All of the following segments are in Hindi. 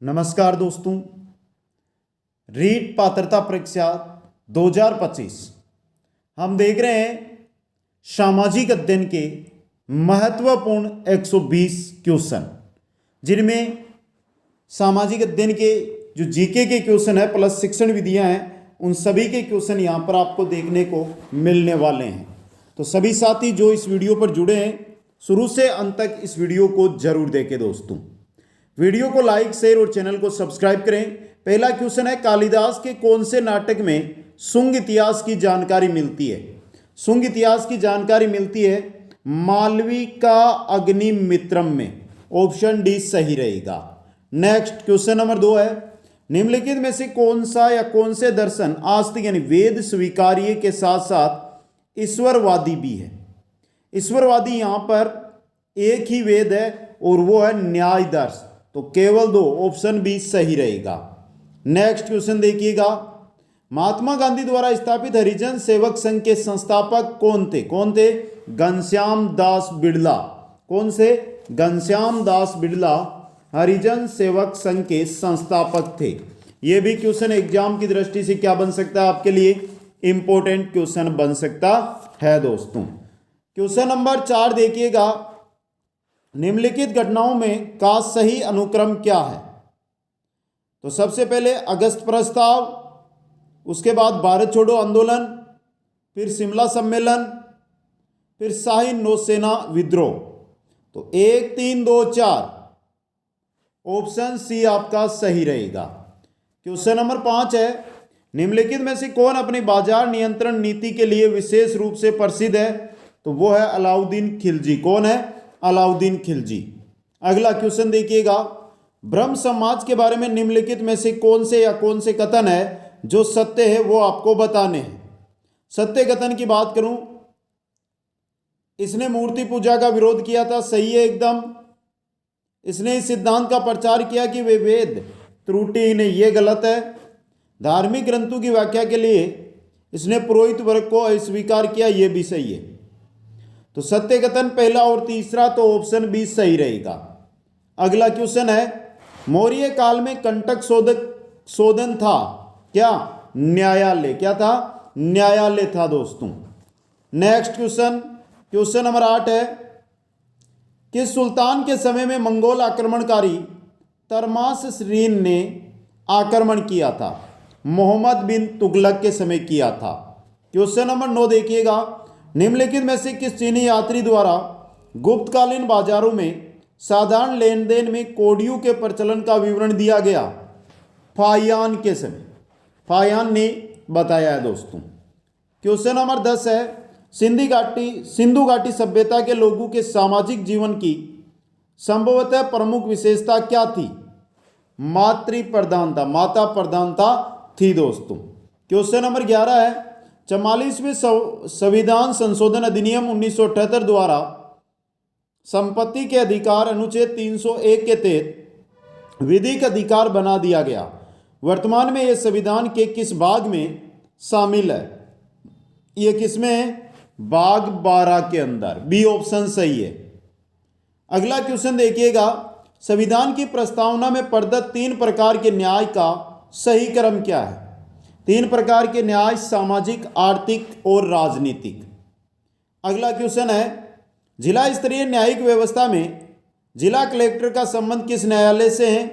नमस्कार दोस्तों, रीट पात्रता परीक्षा 2025 हम देख रहे हैं सामाजिक अध्ययन के महत्वपूर्ण 120 क्वेश्चन, जिनमें सामाजिक अध्ययन के जो जीके के क्वेश्चन है प्लस शिक्षण विधियां हैं, उन सभी के क्वेश्चन यहां पर आपको देखने को मिलने वाले हैं। तो सभी साथी जो इस वीडियो पर जुड़े हैं, शुरू से अंत तक इस वीडियो को जरूर देखें। दोस्तों, वीडियो को लाइक, शेयर और चैनल को सब्सक्राइब करें। पहला क्वेश्चन है, कालिदास के कौन से नाटक में शुंग इतिहास की जानकारी मिलती है? शुंग इतिहास की जानकारी मिलती है मालविका अग्निमित्रम में। ऑप्शन डी सही रहेगा। नेक्स्ट क्वेश्चन नंबर 2 है, निम्नलिखित में से कौन सा या कौन से दर्शन आस्तिक यानी वेद स्वीकार्य के साथ साथ ईश्वरवादी भी है? ईश्वरवादी यहां पर एक ही वेद है और वो है न्याय दर्श, तो केवल 2, ऑप्शन बी सही रहेगा। नेक्स्ट क्वेश्चन देखिएगा, महात्मा गांधी द्वारा स्थापित हरिजन सेवक संघ के संस्थापक कौन थे? घनश्याम दास बिड़ला। कौन से? घनश्याम दास बिड़ला हरिजन सेवक संघ के संस्थापक थे। यह भी क्वेश्चन एग्जाम की दृष्टि से क्या बन सकता है? आपके लिए इंपॉर्टेंट क्वेश्चन बन सकता है। दोस्तों, क्वेश्चन नंबर 4 देखिएगा, निम्नलिखित घटनाओं में का सही अनुक्रम क्या है? तो सबसे पहले अगस्त प्रस्ताव, उसके बाद भारत छोड़ो आंदोलन, फिर शिमला सम्मेलन, फिर शाही नौसेना विद्रोह। तो 1, 3, 2, 4, ऑप्शन सी आपका सही रहेगा। क्वेश्चन नंबर 5 है, निम्नलिखित में से कौन अपनी बाजार नियंत्रण नीति के लिए विशेष रूप से प्रसिद्ध है? तो वो है अलाउद्दीन खिलजी। कौन है? अलाउद्दीन खिलजी। अगला क्वेश्चन देखिएगा, ब्रह्म समाज के बारे में निम्नलिखित में से कौन से या कौन से कथन है जो सत्य है, वो आपको बताने हैं। सत्य कथन की बात करूं, इसने मूर्ति पूजा का विरोध किया था, सही है एकदम। इसने इस सिद्धांत का प्रचार किया कि वे वेद त्रुटिहीन है, ये गलत है। धार्मिक ग्रंथों की व्याख्या के लिए इसने पुरोहित वर्ग को अस्वीकार किया, यह भी सही है। तो सत्य कथन पहला और तीसरा, तो ऑप्शन बी सही रहेगा। अगला क्वेश्चन है, मौर्य काल में कंटक शोधन था क्या? न्यायालय। क्या था? न्यायालय था। दोस्तों, नेक्स्ट क्वेश्चन नंबर 8 है, किस सुल्तान के समय में मंगोल आक्रमणकारी तरमासरीन ने आक्रमण किया था? मोहम्मद बिन तुगलक के समय किया था। क्वेश्चन नंबर 9 देखिएगा, निम्नलिखित में से किस चीनी यात्री द्वारा गुप्तकालीन बाजारों में साधारण लेन देन में कोडियों के प्रचलन का विवरण दिया गया? फाहियान के समय। फाहियान ने बताया है। दोस्तों, क्वेश्चन नंबर 10 है, सिंधु घाटी सभ्यता के लोगों के सामाजिक जीवन की संभवतः प्रमुख विशेषता क्या थी? मातृ प्रधानता, माता प्रधानता थी। दोस्तों, क्वेश्चन नंबर 11 है, 44वें संविधान संशोधन अधिनियम 1978 द्वारा संपत्ति के अधिकार अनुच्छेद 301 के तहत विधिक अधिकार बना दिया गया। वर्तमान में यह संविधान के किस भाग में शामिल है? यह किसमें है? भाग 12 के अंदर। बी ऑप्शन सही है। अगला क्वेश्चन देखिएगा, संविधान की प्रस्तावना में प्रदत्त 3 प्रकार के न्याय का सही क्रम क्या है? 3 प्रकार के न्याय, सामाजिक, आर्थिक और राजनीतिक। अगला क्वेश्चन है, जिला स्तरीय न्यायिक व्यवस्था में जिला कलेक्टर का संबंध किस न्यायालय से है?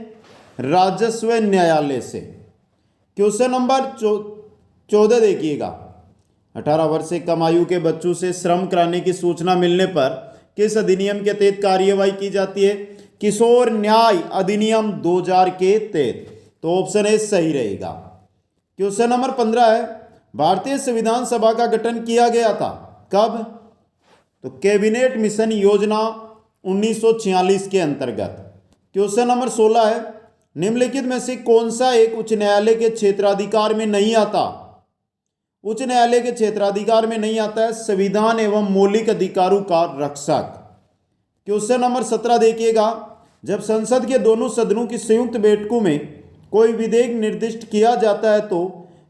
राजस्व न्यायालय से। क्वेश्चन नंबर 14 देखिएगा, 18 वर्ष से कम आयु के बच्चों से श्रम कराने की सूचना मिलने पर किस अधिनियम के तहत कार्यवाही की जाती है? किशोर न्याय अधिनियम 2000 के तहत। तो ऑप्शन ए सही रहेगा। क्वेश्चन नंबर 15 है, भारतीय संविधान सभा का गठन किया गया था कब? तो कैबिनेट मिशन योजना 1946 के अंतर्गत। क्वेश्चन नंबर 16 है, निम्नलिखित में से कौन सा एक उच्च न्यायालय के क्षेत्राधिकार में नहीं आता? उच्च न्यायालय के क्षेत्राधिकार में नहीं आता है संविधान एवं मौलिक अधिकारों का रक्षक। क्वेश्चन नंबर 17 देखिएगा, जब संसद के दोनों सदनों की संयुक्त बैठकों में कोई विधेयक निर्दिष्ट किया जाता है तो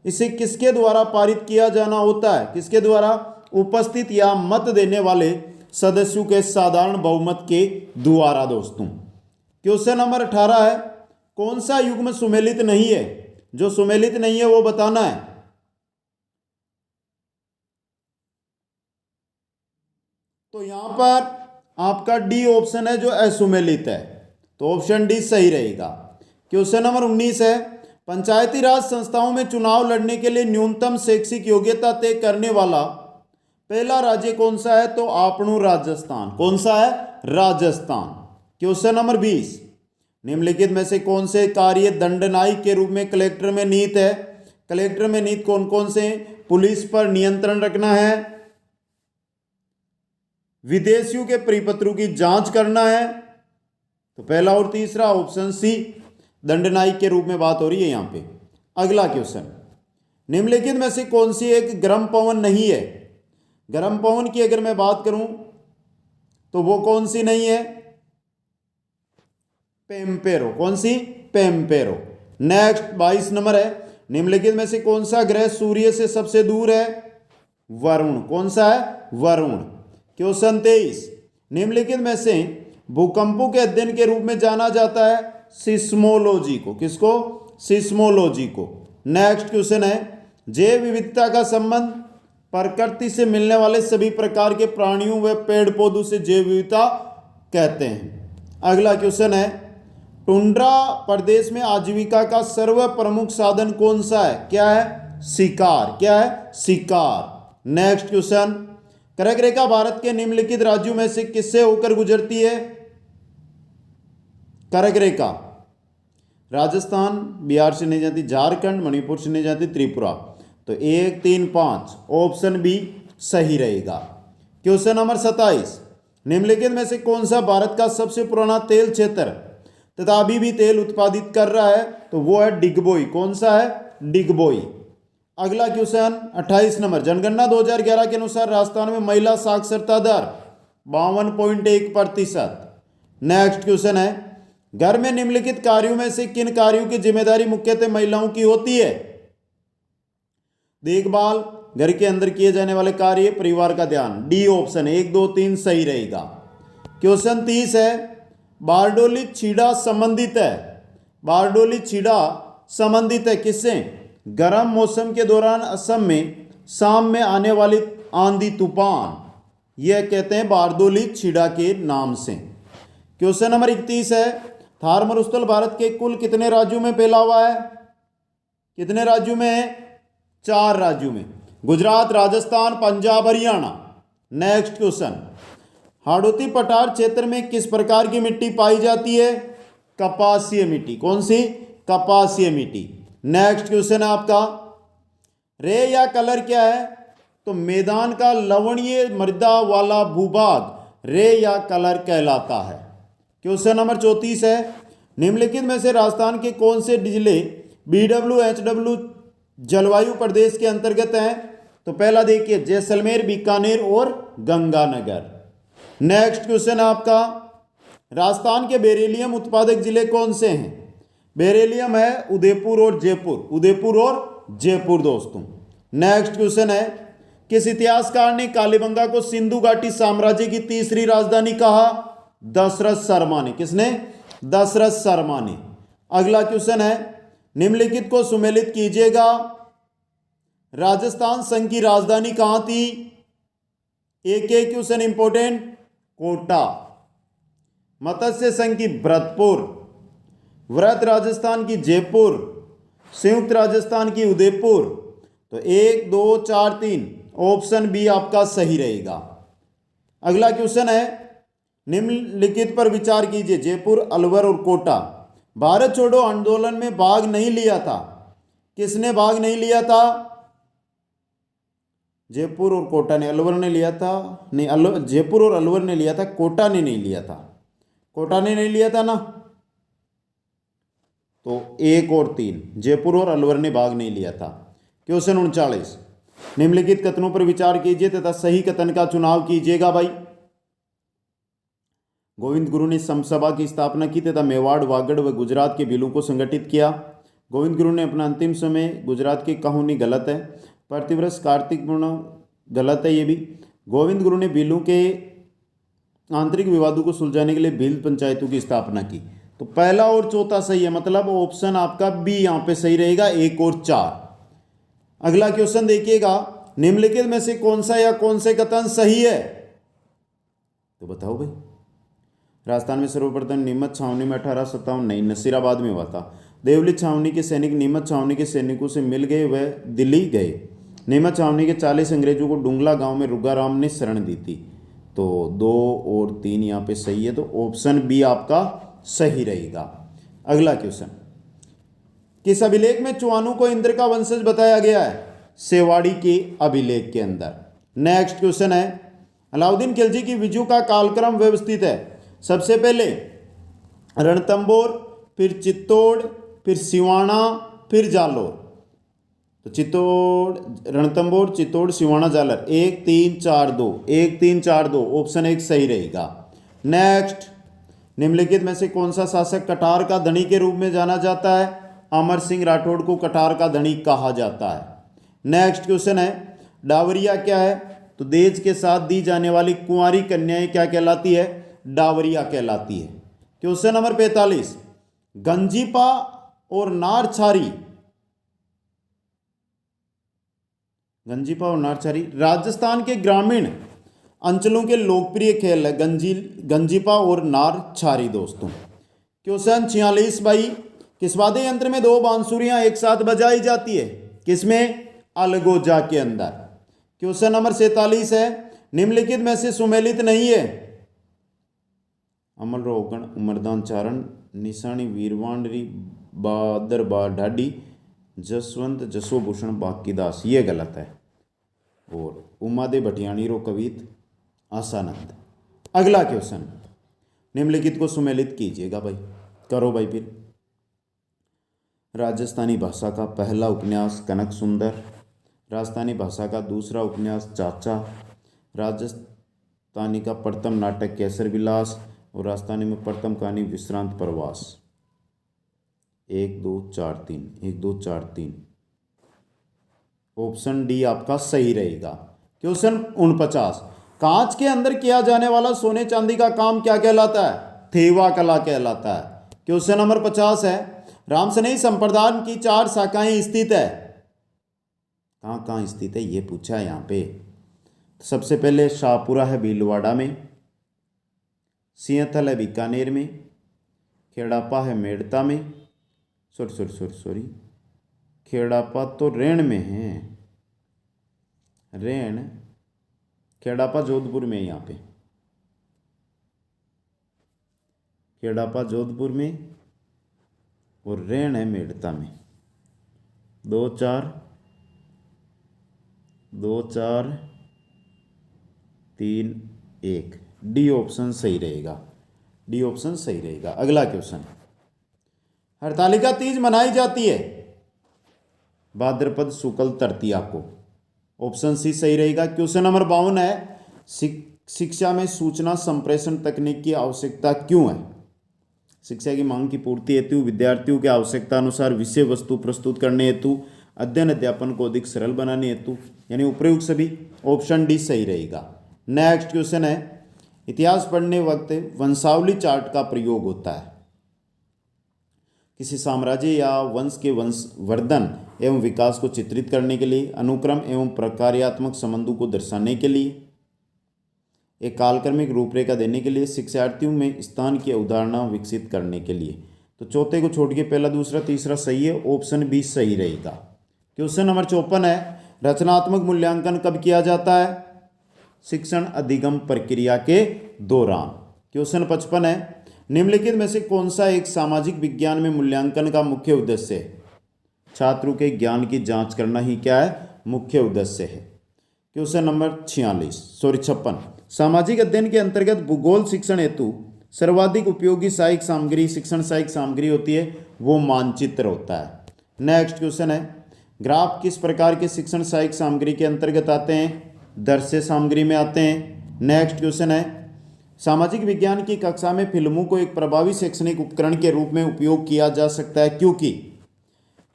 इसे किसके द्वारा पारित किया जाना होता है? किसके द्वारा? उपस्थित या मत देने वाले सदस्यों के साधारण बहुमत के द्वारा। दोस्तों, क्वेश्चन नंबर 18 है, कौन सा युग्म सुमेलित नहीं है? जो सुमेलित नहीं है वो बताना है। तो यहां पर आपका डी ऑप्शन है जो असुमेलित है, तो ऑप्शन डी सही रहेगा। क्वेश्चन नंबर 19 है, पंचायती राज संस्थाओं में चुनाव लड़ने के लिए न्यूनतम शैक्षिक योग्यता तय करने वाला पहला राज्य कौन सा है? तो आपनू राजस्थान। कौन सा है? राजस्थान। क्वेश्चन नंबर 20, निम्नलिखित में से कौन से कार्य दंडनायक के रूप में कलेक्टर में निहित है? कलेक्टर में निहित कौन कौन से? पुलिस पर नियंत्रण रखना है, विदेशियों के परिपत्रों की जांच करना है। तो पहला और तीसरा ऑप्शन सी दंडनायक के रूप में बात हो रही है यहां पे। अगला क्वेश्चन, निम्नलिखित में से कौन सी एक गर्म पवन नहीं है? गर्म पवन की अगर मैं बात करूं तो वो कौन सी नहीं है? पेम्पेरो। कौन सी? पेम्पेरो। नेक्स्ट 22 नंबर है, निम्नलिखित में से कौन सा ग्रह सूर्य से सबसे दूर है? वरुण। कौन सा है? वरुण। क्वेश्चन 23, निम्नलिखित में से भूकंपों के अध्ययन के रूप में जाना जाता है सिस्मोलॉजी को। किसको? सिस्मोलॉजी को। नेक्स्ट क्वेश्चन है, जैव विविधता का संबंध प्रकृति से मिलने वाले सभी प्रकार के प्राणियों व पेड़ पौधों से जैव विविधता कहते हैं। अगला क्वेश्चन है, टुंड्रा प्रदेश में आजीविका का सर्व प्रमुख साधन कौन सा है? क्या है? शिकार। क्या है? शिकार। नेक्स्ट क्वेश्चन, कर्क रेखा भारत के निम्नलिखित राज्यों में से किससे होकर गुजरती है? कर्क रेखा राजस्थान, बिहार से नहीं जाती, झारखंड, मणिपुर से नहीं जाती, त्रिपुरा। तो 1, 3, 5 ऑप्शन बी सही रहेगा। क्वेश्चन नंबर 27, निम्नलिखित में से कौन सा भारत का सबसे पुराना तेल क्षेत्र तथा अभी भी तेल उत्पादित कर रहा है? तो वो है डिगबोई। कौन सा है? डिगबोई। अगला क्वेश्चन 28 नंबर, जनगणना 2011 के अनुसार राजस्थान में महिला साक्षरता दर 52.1%। नेक्स्ट क्वेश्चन है, घर में निम्नलिखित कार्यों में से किन कार्यों की जिम्मेदारी मुख्यतः महिलाओं की होती है? देखभाल, घर के अंदर किए जाने वाले कार्य, परिवार का ध्यान। डी ऑप्शन 1, 2, 3 सही रहेगा। क्वेश्चन 30 है, बारडोली छीड़ा संबंधित है। बारडोली छीड़ा संबंधित है किससे? गर्म मौसम के दौरान असम में शाम में आने वाली आंधी तूफान, यह कहते हैं बारडोली छीड़ा के नाम से। क्वेश्चन नंबर 31 है, थार मरुस्थल भारत के कुल कितने राज्यों में फैला हुआ है? कितने राज्यों में है? 4 राज्यों में, गुजरात, राजस्थान, पंजाब, हरियाणा। नेक्स्ट क्वेश्चन, हाड़ौती पठार क्षेत्र में किस प्रकार की मिट्टी पाई जाती है? कपासीय मिट्टी। कौन सी? कपासीय मिट्टी। नेक्स्ट क्वेश्चन है आपका, रे या कलर क्या है? तो मैदान का लवणीय मृदा वाला भूभाग रे या कलर कहलाता है। क्वेश्चन नंबर 34 है, निम्नलिखित में से राजस्थान के कौन से जिले BWHW जलवायु प्रदेश के अंतर्गत हैं? तो पहला देखिए, जैसलमेर, बीकानेर और गंगानगर। नेक्स्ट क्वेश्चन है आपका, राजस्थान के बेरिलियम उत्पादक जिले कौन से हैं? बेरिलियम है उदयपुर और जयपुर। उदयपुर और जयपुर दोस्तों। नेक्स्ट क्वेश्चन है, किस इतिहासकार ने कालीबंगा को सिंधु घाटी साम्राज्य की तीसरी राजधानी कहा? दशरथ शर्मा ने। किसने? दशरथ शर्मा ने। अगला क्वेश्चन है, निम्नलिखित को सुमेलित कीजिएगा, राजस्थान संघ की राजधानी कहां थी? एक क्वेश्चन इंपोर्टेंट, कोटा। मत्स्य संघ की भरतपुर, व्रत राजस्थान की जयपुर, संयुक्त राजस्थान की उदयपुर। तो 1, 2, 4, 3 ऑप्शन बी आपका सही रहेगा। अगला क्वेश्चन है, निम्नलिखित पर विचार कीजिए, जयपुर, अलवर और कोटा भारत छोड़ो आंदोलन में भाग नहीं लिया था। किसने भाग नहीं लिया था? जयपुर और कोटा ने। अलवर ने लिया था? नहीं, जयपुर और अलवर ने लिया था, कोटा ने नहीं लिया था। कोटा ने नहीं लिया था ना। तो 1 और 3 जयपुर और अलवर ने भाग नहीं लिया था। क्वेश्चन 39, निम्नलिखित कथनों पर विचार कीजिए तथा सही कथन का चुनाव कीजिएगा भाई। गोविंद गुरु ने समसभा की स्थापना की तथा मेवाड़, वागड़ व गुजरात के बिलों को संगठित किया। गोविंद गुरु ने अपना अंतिम समय गुजरात की कहानी गलत है। प्रतिवर्ष कार्तिक पूर्णिमा गलत है ये भी। गोविंद गुरु ने बिलों के आंतरिक विवादों को सुलझाने के लिए भील पंचायतों की स्थापना की। तो पहला और चौथा सही है, मतलब ऑप्शन आपका बी यहाँ पे सही रहेगा, 1 और 4। अगला क्वेश्चन देखिएगा, निम्नलिखित में से कौन सा या कौन से कथन सही है, तो बताओ भाई। राजस्थान में सर्वप्रथम नीमच छावनी में 1857 नहीं, नसीराबाद में हुआ था। देवली छावनी के सैनिक नीमच छावनी के सैनिकों से मिल गए, वह दिल्ली गए। नीमच छावनी के 40 अंग्रेजों को डुंगला गांव में रुगाराम ने शरण दी थी। तो 2 और 3 यहाँ पे सही है, तो ऑप्शन बी आपका सही रहेगा। अगला क्वेश्चन, किस अभिलेख में चुआनू को इंद्र का वंशज बताया गया है, सेवाड़ी के अभिलेख के अंदर। नेक्स्ट क्वेश्चन है, अलाउद्दीन खिलजी की विजय का कालक्रम व्यवस्थित है। सबसे पहले रणथंबोर, फिर चित्तौड़, फिर सिवाना, फिर जालोर। तो चित्तौड़, रणथंबोर, चित्तौड़, सिवाना, जालर, 1 3 4 2, 1 3 4 2, ऑप्शन 1 सही रहेगा। नेक्स्ट, निम्नलिखित में से कौन सा शासक कटार का धनी के रूप में जाना जाता है, अमर सिंह राठौड़ को कटार का धनी कहा जाता है। नेक्स्ट क्वेश्चन है, डावरिया क्या है, तो दहेज के साथ दी जाने वाली कुंवारी कन्याएं क्या कहलाती है, डावरिया कहलाती है। क्वेश्चन नंबर 45, गंजीपा और नारछारी, गंजीपा और नारछारी राजस्थान के ग्रामीण अंचलों के लोकप्रिय खेल है, गंजीपा और नारछारी दोस्तों। क्वेश्चन 46 भाई, किस वाद्य यंत्र में 2 बांसुरियां एक साथ बजाई जाती है, किसमें, अलगोजा के अंदर। क्वेश्चन नंबर 47 है, निम्नलिखित में से सुमेलित नहीं है, अमल रोगण, उमरदान चारण, निशानी वीरवांडरी, बादरबा ढाडी, जसवंत जसोभूषण बाकीदास, ये गलत है। और उमादे भटियाणी रो कवित आसानंद। अगला क्वेश्चन, निम्नलिखित को सुमेलित कीजिएगा भाई, करो भाई फिर। राजस्थानी भाषा का पहला उपन्यास कनक सुंदर, राजस्थानी भाषा का दूसरा उपन्यास चाचा, राजस्थानी का प्रथम नाटक केसर विलास, और राजस्थानी में प्रथम कहानी विश्रांत प्रवास। 1 2 4 3, 1 2 4 3, ऑप्शन डी आपका सही रहेगा। क्वेश्चन 49, कांच के अंदर किया जाने वाला सोने चांदी का काम क्या कहलाता है, थेवा कला कहलाता है। क्वेश्चन नंबर 50 है, रामसनेही संप्रदाय की 4 शाखाएं स्थित है, कहाँ कहाँ स्थित है ये पूछा है यहाँ पे। सबसे पहले शाहपुरा है भीलवाड़ा में, सिंहथल है बीकानेर में, खेड़ापा है मेड़ता में, सॉरी खेड़ापा तो रेण में है, रेण, खेड़ापा जोधपुर में, यहाँ पे खेड़ापा जोधपुर में, और रेण है मेड़ता में। 2 4 3 1, डी ऑप्शन सही रहेगा, डी ऑप्शन सही रहेगा। अगला क्वेश्चन, हरतालिका तीज मनाई जाती है भाद्रपद शुक्ल तृतीया को, ऑप्शन सी सही रहेगा। क्वेश्चन नंबर 52 है, शिक्षा में सूचना संप्रेषण तकनीक की आवश्यकता क्यों है। शिक्षा की मांग की पूर्ति हेतु, विद्यार्थियों की आवश्यकता अनुसार विषय वस्तु प्रस्तुत करने हेतु, अध्ययन अध्यापन को अधिक सरल बनाने हेतु, यानी उपयुक्त सभी, ऑप्शन डी सही रहेगा। नेक्स्ट क्वेश्चन है, इतिहास पढ़ने वक्त वंशावली चार्ट का प्रयोग होता है किसी साम्राज्य या वंश के वंशवर्धन एवं विकास को चित्रित करने के लिए, अनुक्रम एवं प्रकार्यात्मक संबंधों को दर्शाने के लिए, एक कालक्रमिक रूपरेखा देने के लिए, शिक्षार्थियों में स्थान की अवधारणा विकसित करने के लिए। तो चौथे को छोड़ के पहला दूसरा तीसरा सही है, ऑप्शन बी सही रहेगा। क्वेश्चन नंबर 54 है, रचनात्मक मूल्यांकन कब किया जाता है, शिक्षण अधिगम प्रक्रिया के दौरान। क्वेश्चन 55 है, निम्नलिखित में से कौन सा एक सामाजिक विज्ञान में मूल्यांकन का मुख्य उद्देश्य है, छात्रों के ज्ञान की जांच करना ही क्या है, मुख्य उद्देश्य है। क्वेश्चन नंबर 56, सामाजिक अध्ययन के अंतर्गत भूगोल शिक्षण हेतु सर्वाधिक उपयोगी सहायक सामग्री, शिक्षण सहायक सामग्री होती है, वो मानचित्र होता है। नेक्स्ट क्वेश्चन है, ग्राफ किस प्रकार के शिक्षण सहायक सामग्री के अंतर्गत आते हैं, दृश्य सामग्री में आते हैं। नेक्स्ट क्वेश्चन है, सामाजिक विज्ञान की कक्षा में फिल्मों को एक प्रभावी शैक्षणिक उपकरण के रूप में उपयोग किया जा सकता है क्योंकि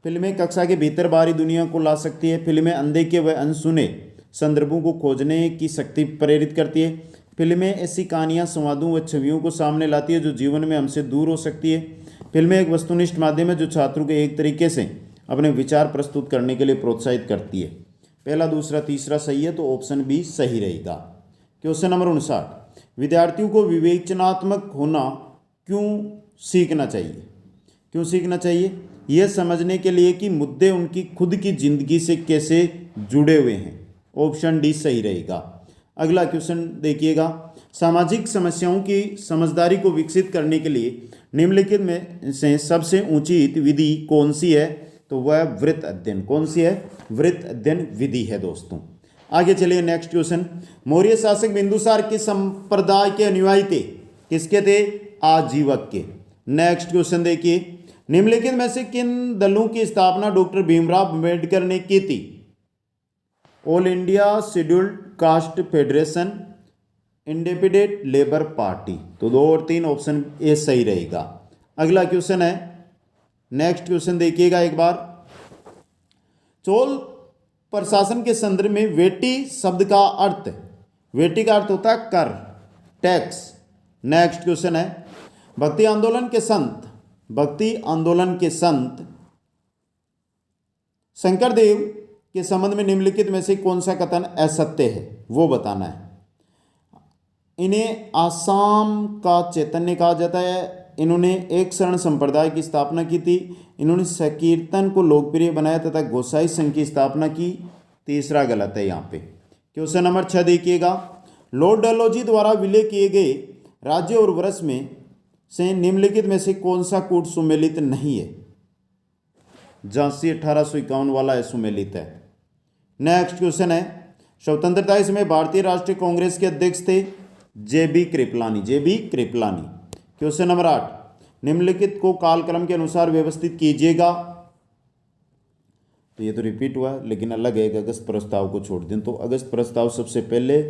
फिल्में कक्षा के भीतर बाहरी दुनिया को ला सकती है, फिल्में अनदेखे व अनसुने संदर्भों को खोजने की शक्ति प्रेरित करती है, फिल्में ऐसी कहानियाँ, संवादों व छवियों को सामने लाती है जो जीवन में हमसे दूर हो सकती है। फिल्में एक वस्तुनिष्ठ माध्यम है जो छात्रों को एक तरीके से अपने विचार प्रस्तुत करने के लिए प्रोत्साहित करती है। पहला, दूसरा, तीसरा सही है, तो ऑप्शन बी सही रहेगा। क्वेश्चन नंबर 59, विद्यार्थियों को विवेचनात्मक होना क्यों सीखना चाहिए? क्यों सीखना चाहिए? यह समझने के लिए कि मुद्दे उनकी खुद की जिंदगी से कैसे जुड़े हुए हैं। ऑप्शन डी सही रहेगा। अगला क्वेश्चन देखिएगा, सामाजिक समस्याओं की समझदारी को विकसित करने के लिए निम्नलिखित में से सबसे ऊंची विधि कौन सी है? तो वह वृत्त अध्ययन। कौन सी है? वृत्त अध्ययन विधि है दोस्तों। आगे चलिए नेक्स्ट क्वेश्चन, मौर्य शासक बिंदुसार किस संप्रदाय के अनुयायी थे? किसके थे? आजीवक के। नेक्स्ट क्वेश्चन देखिए, निम्नलिखित में से किन दलों की स्थापना डॉक्टर भीमराव अंबेडकर ने की थी? All India scheduled caste federation, independent labour party. तो 2 और 3 ऑप्शन ए सही रहेगा। अगला क्वेश्चन है, नेक्स्ट क्वेश्चन देखिएगा एक बार, चोल प्रशासन के संदर्भ में वेटी शब्द का अर्थ, वेटी का अर्थ होता है कर, टैक्स। नेक्स्ट क्वेश्चन है, भक्ति आंदोलन के संत शंकरदेव के संबंध में निम्नलिखित में से कौन सा कथन असत्य है, वो बताना है। इन्हें आसाम का चैतन्य कहा जाता है। इन्होंने एक शरण संप्रदाय की स्थापना की थी। इन्होंने संकीर्तन को लोकप्रिय बनाया तथा गोसाई संघ की स्थापना की। तीसरा गलत है यहाँ पे। क्वेश्चन नंबर 6 देखिएगा, लॉर्ड डलहौजी द्वारा विलय किए गए राज्य और वर्ष में से निम्नलिखित में से कौन सा कूट सुमेलित नहीं है? झांसी 1851 वाला है, सुमेलित है। नेक्स्ट क्वेश्चन है, स्वतंत्रता समय भारतीय राष्ट्रीय कांग्रेस के अध्यक्ष थे जे.बी. कृपलानी। क्वेश्चन नंबर 8, निम्नलिखित को कालक्रम के अनुसार व्यवस्थित कीजिएगा। तो ये तो रिपीट हुआ लेकिन अलग है, अगस्त प्रस्ताव को छोड़ दें तो अगस्त प्रस्ताव सबसे पहले,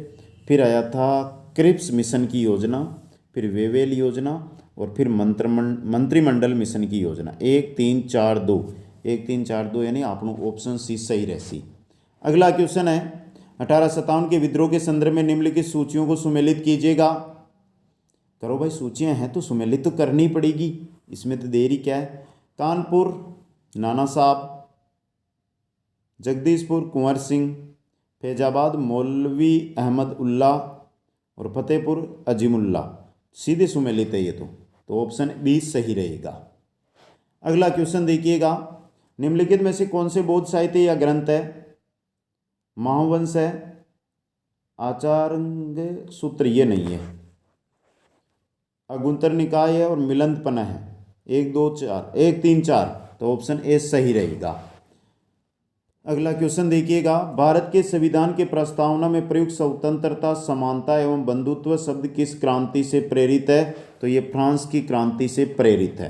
फिर आया था क्रिप्स मिशन की योजना, फिर वेवेल योजना और फिर मंत्रिमंडल मिशन की योजना। 1 3 4 2, 1 3 4 2 यानी आपनो ऑप्शन सी सही रहसी। अगला क्वेश्चन है, 1857 के विद्रोह के संदर्भ में निम्नलिखित सूचियों को सुमेलित कीजिएगा। करो भाई, सूचियां हैं तो सुमेलित तो करनी पड़ेगी, इसमें तो देरी क्या है। कानपुर नाना साहब, जगदीशपुर कुंवर सिंह, फैजाबाद मौलवी अहमद उल्ला और फतेहपुर अजीमुल्ला। सीधे सुमेलित है ये तो ऑप्शन बी सही रहेगा। अगला क्वेश्चन देखिएगा, निम्नलिखित में से कौन से बौद्ध साहित्य या ग्रंथ है? महावंश है, आचार्य सूत्र ये नहीं है, अगुंतर निकाय है और मिलंदपना है। 1 2 4, 1 3 4, तो ऑप्शन ए सही रहेगा। अगला क्वेश्चन देखिएगा, भारत के संविधान के प्रस्तावना में प्रयुक्त स्वतंत्रता, समानता एवं बंधुत्व शब्द किस क्रांति से प्रेरित है? तो ये फ्रांस की क्रांति से प्रेरित है।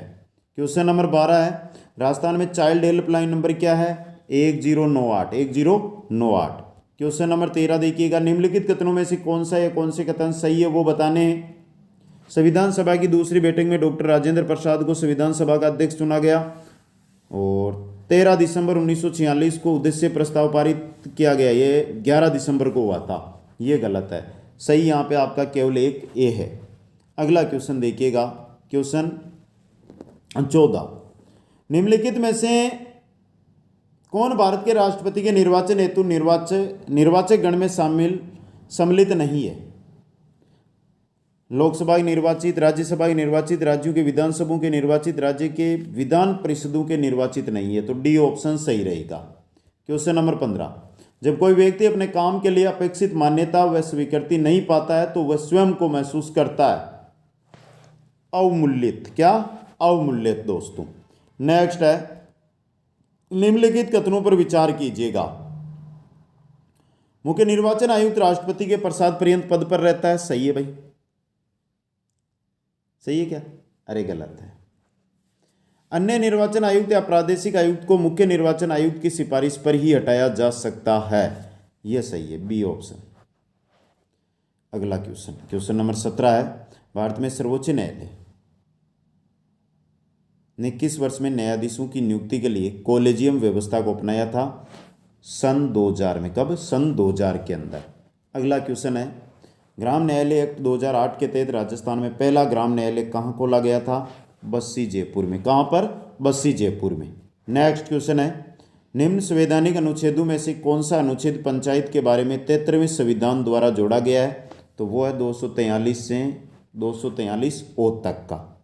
क्वेश्चन नंबर 12 है, राजस्थान में चाइल्ड हेल्पलाइन नंबर क्या है? 1098। क्वेश्चन नंबर 13 देखिएगा, निम्नलिखित कथनों में से कौन सा या कौन से कथन सही है वो बताने हैं। संविधान सभा की दूसरी बैठक में डॉक्टर राजेंद्र प्रसाद को संविधान सभा का अध्यक्ष चुना गया और 13 दिसंबर 1946 को उद्देश्य प्रस्ताव पारित किया गया। ये 11 दिसंबर को हुआ था, ये गलत है। सही यहाँ पे आपका केवल एक ए है। अगला क्वेश्चन देखिएगा, क्वेश्चन 14, निम्नलिखित में से कौन भारत के राष्ट्रपति के निर्वाचन हेतु निर्वाचक गण में सम्मिलित नहीं है? लोकसभा के निर्वाचित, राज्यसभा के निर्वाचित, राज्यों के विधानसभाओं के निर्वाचित, राज्य के विधान परिषदों के निर्वाचित नहीं है, तो डी ऑप्शन सही रहेगा। क्वेश्चन नंबर 15, जब कोई व्यक्ति अपने काम के लिए अपेक्षित मान्यता व स्वीकृति नहीं पाता है तो वह स्वयं को महसूस करता है अवमूल्यित। क्या? अवमूल्यित दोस्तों। नेक्स्ट है, निम्नलिखित कथनों पर विचार कीजिएगा। मुख्य निर्वाचन आयुक्त राष्ट्रपति के प्रसाद पर्यंत पद पर रहता है। सही है भाई, सही है क्या? अरे गलत है। अन्य निर्वाचन आयुक्त या प्रादेशिक आयुक्त को मुख्य निर्वाचन आयुक्त की सिफारिश पर ही हटाया जा सकता है। यह सही है, बी ऑप्शन। अगला क्वेश्चन, क्वेश्चन नंबर 17 है, भारत में सर्वोच्च न्यायालय ने किस वर्ष में न्यायाधीशों की नियुक्ति के लिए कॉलेजियम व्यवस्था को अपनाया था? सन 2000 में। कब? सन 2000 के अंदर। अगला क्वेश्चन है, ग्राम न्यायालय एक्ट 2008 के तहत राजस्थान में पहला ग्राम न्यायालय कहाँ खोला गया था? बस्सी जयपुर में। कहाँ पर? बस्सी जयपुर में। नेक्स्ट क्वेश्चन है, निम्न संवैधानिक अनुच्छेदों में से कौन सा अनुच्छेद पंचायत के बारे में 73वें संविधान द्वारा जोड़ा गया है? तो वो है 243 से 243 ओ तक का।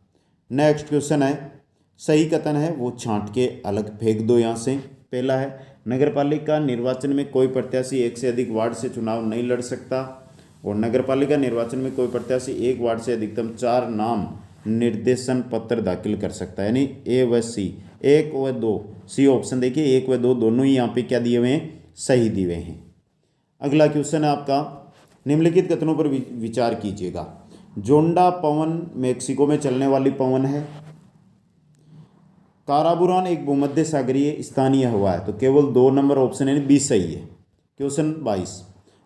नेक्स्ट क्वेश्चन है, सही कथन है वो छांट के अलग फेंक दो यहाँ से। पहला है, नगरपालिका निर्वाचन में कोई प्रत्याशी एक से अधिक वार्ड से चुनाव नहीं लड़ सकता, और नगरपालिका निर्वाचन में कोई प्रत्याशी एक वार्ड से अधिकतम 4 नाम निर्देशन पत्र दाखिल कर सकता है, यानी ए व सी, 1 व 2, सी ऑप्शन देखिए, 1 व 2 दोनों ही यहाँ पे क्या दिए हुए हैं? सही दिए हुए हैं। अगला क्वेश्चन है आपका, निम्नलिखित कथनों पर विचार कीजिएगा। जोंडा पवन मेक्सिको में चलने वाली पवन है। काराबुरान एक भूमध्य सागरीय स्थानीय हवा है, तो केवल 2 नंबर ऑप्शन यानी बी सही है। क्वेश्चन 22,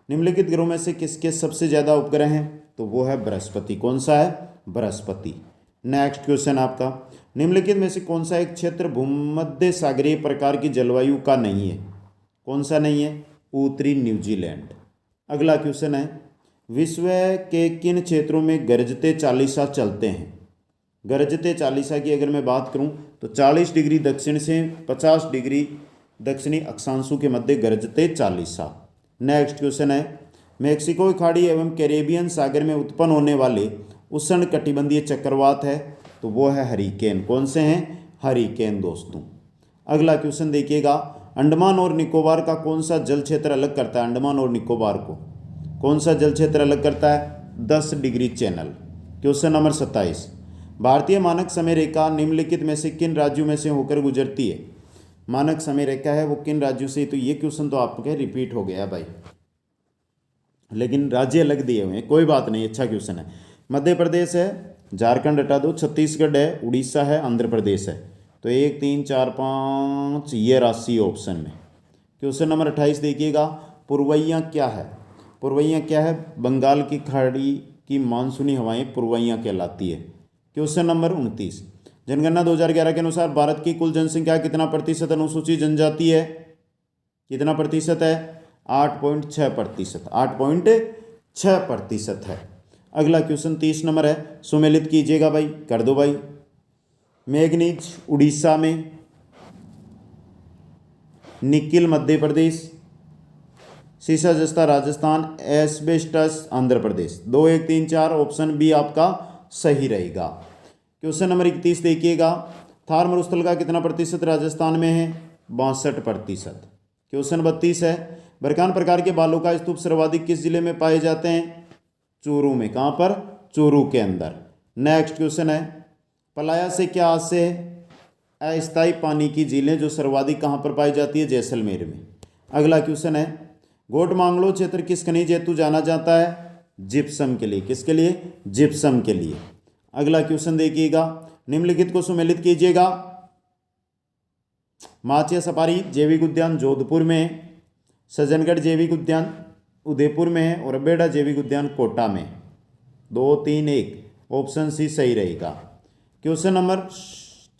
निम्नलिखित ग्रहों में से किसके सबसे ज़्यादा उपग्रह हैं? तो वो है बृहस्पति। कौन सा है? बृहस्पति। नेक्स्ट क्वेश्चन आपका, निम्नलिखित में से कौन सा एक क्षेत्र भूमध्य सागरीय प्रकार की जलवायु का नहीं है? कौन सा नहीं है? उत्तरी न्यूजीलैंड। अगला क्वेश्चन है, विश्व के किन क्षेत्रों में गरजते चालीसा चलते हैं? गरजते चालीसा की अगर मैं बात करूं तो 40 डिग्री दक्षिण से 50 डिग्री दक्षिणी अक्षांशों के मध्य गरजते चालीसा। नेक्स्ट क्वेश्चन है, मेक्सिको की खाड़ी एवं कैरेबियन सागर में उत्पन्न होने वाले उष्ण कटिबंधीय चक्रवात है, तो वो है हरिकेन। कौन से हैं? हरिकेन दोस्तों। अगला क्वेश्चन देखिएगा, अंडमान और निकोबार का कौन सा जल क्षेत्र अलग करता है? अंडमान और निकोबार को कौन सा जल क्षेत्र अलग करता है? 10 डिग्री चैनल। क्वेश्चन नंबर 27, भारतीय मानक समय रेखा निम्नलिखित में से किन राज्यों में से होकर गुजरती है? मानक समय रेखा है वो किन राज्यों से? तो ये क्वेश्चन तो आपके रिपीट हो गया भाई, लेकिन राज्य अलग दिए हुए हैं, कोई बात नहीं, अच्छा क्वेश्चन है। मध्य प्रदेश है, झारखंड हटा दो, छत्तीसगढ़ है, उड़ीसा है, आंध्र प्रदेश है। तो 1 3 4 5 ये राशि ऑप्शन में। क्वेश्चन नंबर 28 देखिएगा, पुरवैया क्या है? पुरवैया क्या है? बंगाल की खाड़ी की मानसूनी हवाएं पुरवैया कहलाती है। क्वेश्चन नंबर 29, जनगणना 2011 के अनुसार भारत की कुल जनसंख्या कितना प्रतिशत अनुसूचित जनजाति है? कितना प्रतिशत है? 8.6%। 8.6% है। अगला क्वेश्चन 30 नंबर है, सुमेलित कीजिएगा भाई, कर दो भाई। मैग्नीज उड़ीसा में, निकिल मध्य प्रदेश, सीसा जस्ता Rajasthan, asbestos Andhra Pradesh. 2 1 3 4 option B आपका सही रहेगा। क्वेश्चन नंबर 31 देखिएगा, थार मरुस्थल का कितना प्रतिशत राजस्थान में है? 62%। क्वेश्चन 32 है, बरकान प्रकार के बालों का स्तूप सर्वाधिक किस जिले में पाए जाते हैं? चूरू में। कहाँ पर? चूरू के अंदर। नेक्स्ट क्वेश्चन है, पलाया से क्या आज से अस्थायी पानी की झीलें जो सर्वाधिक कहाँ पर पाई जाती है? जैसलमेर में। अगला क्वेश्चन है, गोटमांगलो क्षेत्र किस खनिज हेतु जाना जाता है? जिप्सम के लिए। किसके लिए? जिप्सम के लिए। अगला क्वेश्चन देखिएगा, निम्नलिखित को सुमेलित कीजिएगा। माचिया सफारी जैविक उद्यान जोधपुर में है, सज्जनगढ़ जैविक उद्यान उदयपुर में है, और अबेड़ा जैविक उद्यान कोटा में। 2 3 1 ऑप्शन सी सही रहेगा। क्वेश्चन नंबर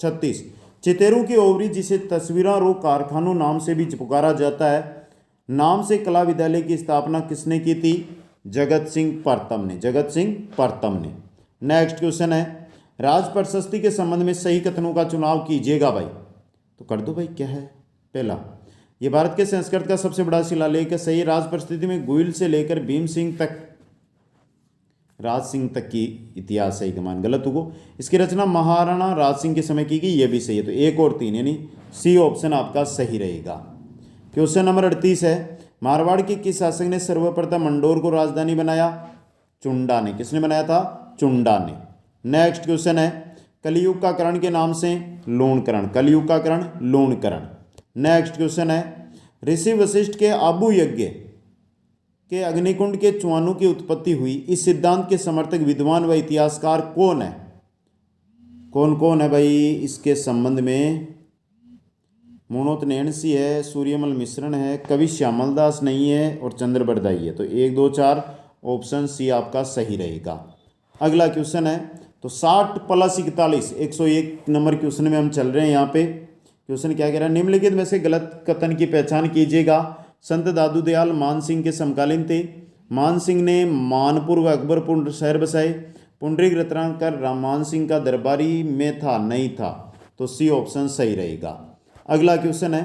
36, चितेरू की ओवरी जिसे तस्वीरों रो कारखानों नाम से भी पुकारा जाता है, नाम से कला विद्यालय की स्थापना किसने की थी? जगत सिंह परतम ने। जगत सिंह परतम ने। नेक्स्ट क्वेश्चन है, राज प्रशस्ति के संबंध में सही कथनों का चुनाव कीजिएगा भाई, तो कर दो भाई। क्या है? पहला, ये भारत के संस्कृत का सबसे बड़ा शिलालेख है। सही, राज प्रशस्ति में गुइल से लेकर भीम सिंह तक, राज सिंह तक की इतिहास है गमान। गलत हुआ, इसकी रचना महाराणा राज सिंह के समय की गई, ये भी सही है। तो 1 और 3 यानी सी ऑप्शन आपका सही रहेगा। क्वेश्चन नंबर 38 है, मारवाड़ के किस शासक ने सर्वप्रथम मंडोर को राजधानी बनाया? चुंडा ने। किसने बनाया था? चुंडा ने। नेक्स्ट क्वेश्चन है, कलियुग का करण के नाम से लोणकरण। कलियुग का करण लोणकरण। नेक्स्ट क्वेश्चन है, ऋषि वशिष्ठ के आबू यज्ञ के अग्निकुंड के च्वानों की उत्पत्ति हुई, इस सिद्धांत के समर्थक विद्वान व इतिहासकार कौन है? कौन कौन है भाई इसके संबंध में? मोनोत नैणसी है, सूर्यमल मिश्रण है, कवि श्यामल दास नहीं है, और चंद्र बरदाई है। तो 1 2 4 ऑप्शन सी आपका सही रहेगा। अगला क्वेश्चन है, तो 60 + 41 101 नंबर क्वेश्चन में हम चल रहे हैं। यहाँ पे क्वेश्चन क्या कह रहा है, निम्नलिखित में से गलत कथन की पहचान कीजिएगा। संत दादू दयाल मान सिंह के समकालीन थे, मान सिंह ने मानपुर व अकबरपुर शहर बसाए। पुंडरीक रत्नाकर मान सिंह का दरबारी में था, नहीं था, तो सी ऑप्शन सही रहेगा। अगला क्वेश्चन है,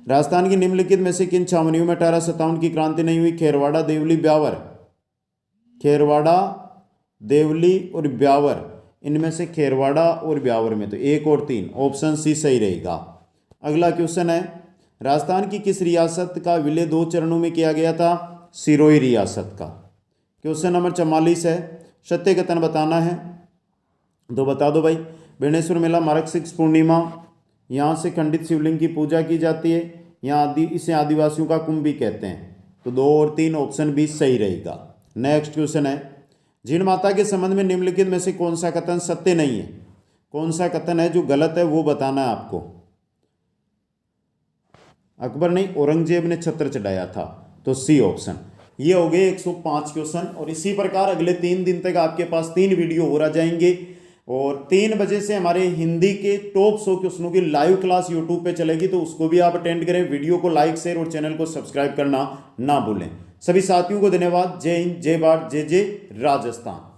राजस्थान की निम्नलिखित में से किन छावनियों में 1857 की क्रांति नहीं हुई? खेरवाड़ा, देवली, ब्यावर। खेरवाड़ा, देवली और ब्यावर, इनमें से खेरवाड़ा और ब्यावर में तो 1 और 3, ऑप्शन सी सही रहेगा। अगला क्वेश्चन है, राजस्थान की किस रियासत का विलय 2 चरणों में किया गया था? सिरोही रियासत का। क्वेश्चन नंबर 44 है, सत्य कथन बताना है, तो बता दो भाई। बेणेश्वर मेला मार्गशीर्ष पूर्णिमा, यहाँ से खंडित शिवलिंग की पूजा की जाती है, यहाँ इसे आदिवासियों का कुंभ भी कहते हैं, तो 2 और 3, ऑप्शन बी सही रहेगा। नेक्स्ट क्वेश्चन है, जीण माता के संबंध में निम्नलिखित में से कौन सा कथन सत्य नहीं है? कौन सा कथन है जो गलत है वो बताना है आपको। अकबर नहीं, औरंगजेब ने छत्र चढ़ाया था, तो सी ऑप्शन। ये हो गए 105 क्वेश्चन, और इसी प्रकार अगले 3 दिन तक आपके पास 3 वीडियो और आ जाएंगे, और 3 बजे से हमारे हिंदी के टॉप 100 क्वेश्चनों की लाइव क्लास यूट्यूब पे चलेगी, तो उसको भी आप अटेंड करें। वीडियो को लाइक, शेयर और चैनल को सब्सक्राइब करना ना भूलें। सभी साथियों को धन्यवाद। जय हिंद, जय भारत, जय जय राजस्थान।